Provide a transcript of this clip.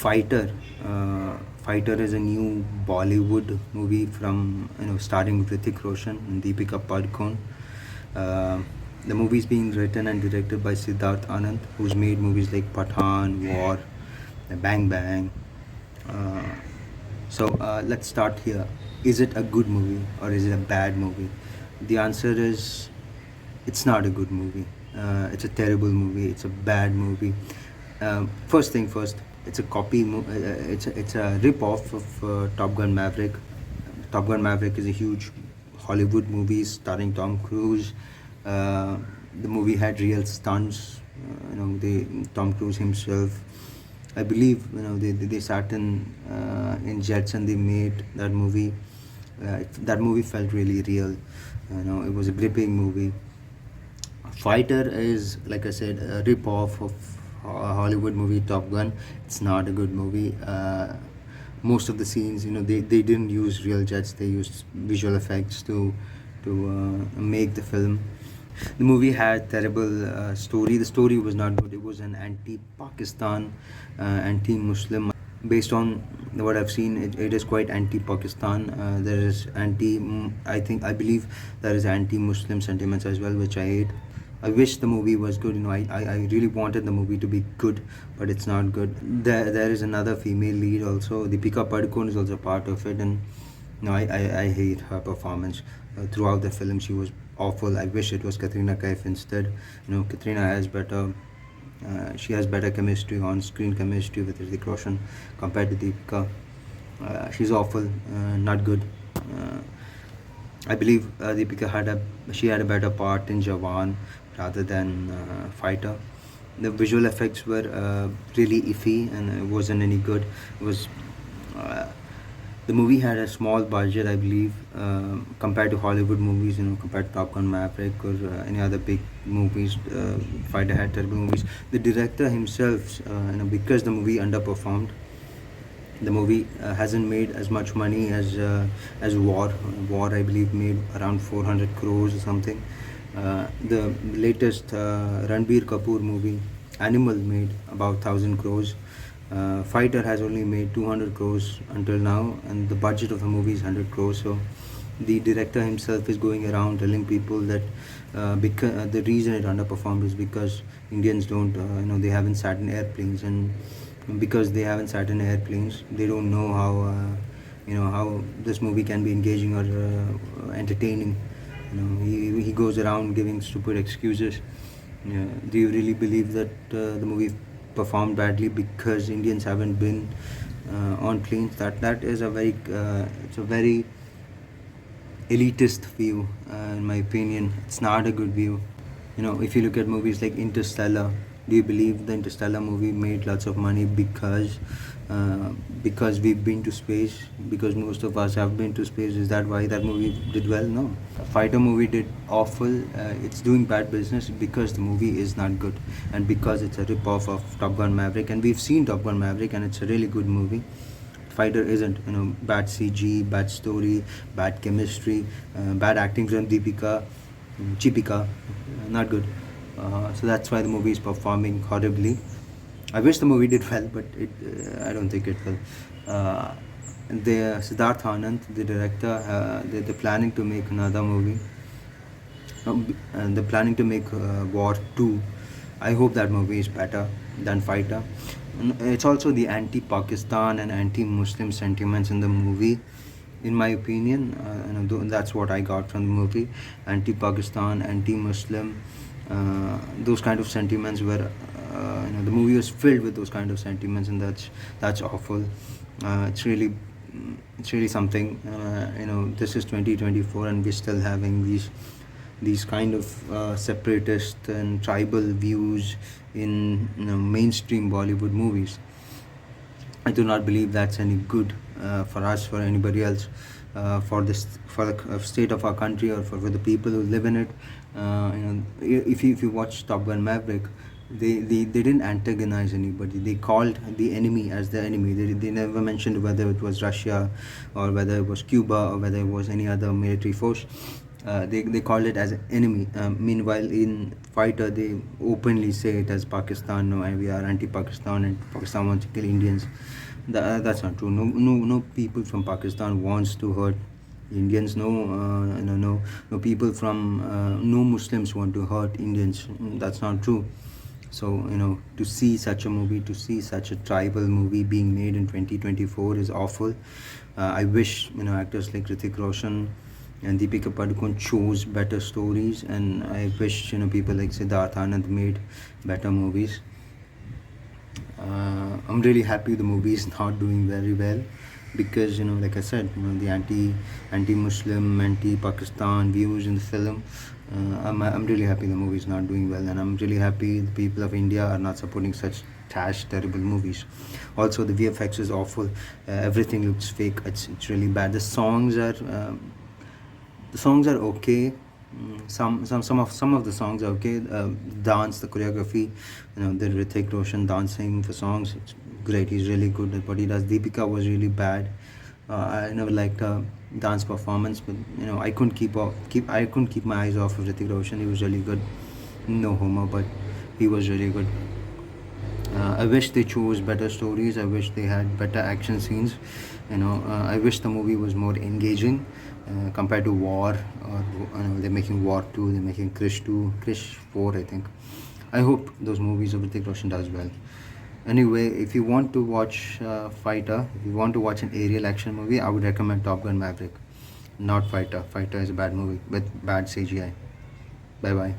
Fighter. Fighter is a new Bollywood movie from starring Hrithik Roshan and Deepika Padukone. Uh, the movie is being written and directed by Siddharth Anand, who's made movies like Pathan, War, Bang Bang. Uh, let's start here. Is it a good movie or is it a bad movie? The answer is it's not a good movie. It's a terrible movie. It's a bad movie. First thing first, it's a copy. It's a rip off of Top Gun Maverick. Top Gun Maverick is a huge Hollywood movie starring Tom Cruise. Uh, the movie had real stunts. Tom Cruise himself. I believe they sat in jets and they made that movie. That movie felt really real. It was a gripping movie. Fighter is, like I said, a rip off of a Hollywood movie Top Gun. It's not a good movie. Most of the scenes, they didn't use real jets. They used visual effects to make the film. The movie had terrible story. The story was not good. It was an anti-Pakistan, anti-Muslim. Based on what I've seen, it is quite anti-Pakistan. There is I believe there is anti-Muslim sentiments as well, which I hate. I wish the movie was good. I really wanted the movie to be good, but it's not good. There is another female lead also. Deepika Padukone is also part of it, and I hate her performance. Throughout the film, she was awful. I wish it was Katrina Kaif instead. Katrina has better. She has better chemistry, on-screen chemistry with Hrithik Roshan compared to Deepika. She's awful, not good. I believe Deepika had a better part in Jawan rather than Fighter. The visual effects were really iffy and it wasn't any good. It was the movie had a small budget, I believe, compared to Hollywood movies. Compared to Top Gun Maverick or any other big movies. Fighter had terrible movies. The director himself, because the movie underperformed, the movie hasn't made as much money as War. War, I believe, made around 400 crores or something. The latest Ranbir Kapoor movie, Animal, made about 1,000 crores. Fighter has only made 200 crores until now, and the budget of the movie is 100 crores. So the director himself is going around telling people that because the reason it underperformed is because Indians don't, they haven't sat in airplanes, and because they haven't sat in airplanes, they don't know how this movie can be engaging or entertaining. He goes around giving stupid excuses. Do you really believe that the movie performed badly because Indians haven't been on planes? That is it's a very elitist view, in my opinion. It's not a good view. If you look at movies like Interstellar, do you believe the Interstellar movie made lots of money because we've been to space? Because most of us have been to space. Is that why that movie did well? No. Fighter movie did awful. It's doing bad business because the movie is not good and because it's a rip-off of Top Gun Maverick. And we've seen Top Gun Maverick and it's a really good movie. Fighter isn't. Bad CG, bad story, bad chemistry, bad acting from Deepika, Chipika, not good. So that's why the movie is performing horribly. I wish the movie did well, but I don't think it will. Siddharth Anand, the director, they're planning to make another movie. And they're planning to make War 2. I hope that movie is better than Fighter. And it's also the anti-Pakistan and anti-Muslim sentiments in the movie. In my opinion, that's what I got from the movie. Anti-Pakistan, anti-Muslim. Those kind of sentiments were the movie was filled with those kind of sentiments, and that's awful. It's really something. This is 2024 and we're still having these kind of separatist and tribal views in mainstream Bollywood movies. I do not believe that's any good for us, for anybody else, for the state of our country, or for the people who live in it. If you watch Top Gun Maverick, they didn't antagonize anybody. They called the enemy as the enemy. They never mentioned whether it was Russia or whether it was Cuba or whether it was any other military force. they called it as an enemy. Meanwhile, in Fighter, they openly say it as Pakistan. No, and we are anti-Pakistan, and Pakistan wants to kill Indians. That's not true. No people from Pakistan wants to hurt Indians. No people from no Muslims want to hurt Indians. That's not true. So to see such a movie, to see such a tribal movie being made in 2024 is awful. I wish actors like Hrithik Roshan and Deepika Padukone chose better stories, and I wish people like Siddharth Anand made better movies. I'm really happy the movie is not doing very well, because like I said, the anti-Muslim, anti-Pakistan views in the film. I'm really happy the movie is not doing well, and I'm really happy the people of India are not supporting such trash, terrible movies. Also, the VFX is awful. Everything looks fake. It's really bad. The songs are okay. Some of the songs are okay. Dance, the choreography, the Hrithik Roshan dancing for songs, it's great. He's really good at what he does. Deepika was really bad. I never liked her dance performance, but I couldn't keep my eyes off of Hrithik Roshan. He was really good. No homo, but he was really good. I wish they chose better stories. I wish they had better action scenes. I wish the movie was more engaging compared to War, or they're making War 2, they're making Krish 2, Krish 4, I think. I hope those movies of Hrithik Roshan does well. Anyway, if you want to watch Fighter, if you want to watch an aerial action movie, I would recommend Top Gun Maverick, not Fighter. Fighter is a bad movie with bad CGI. Bye bye.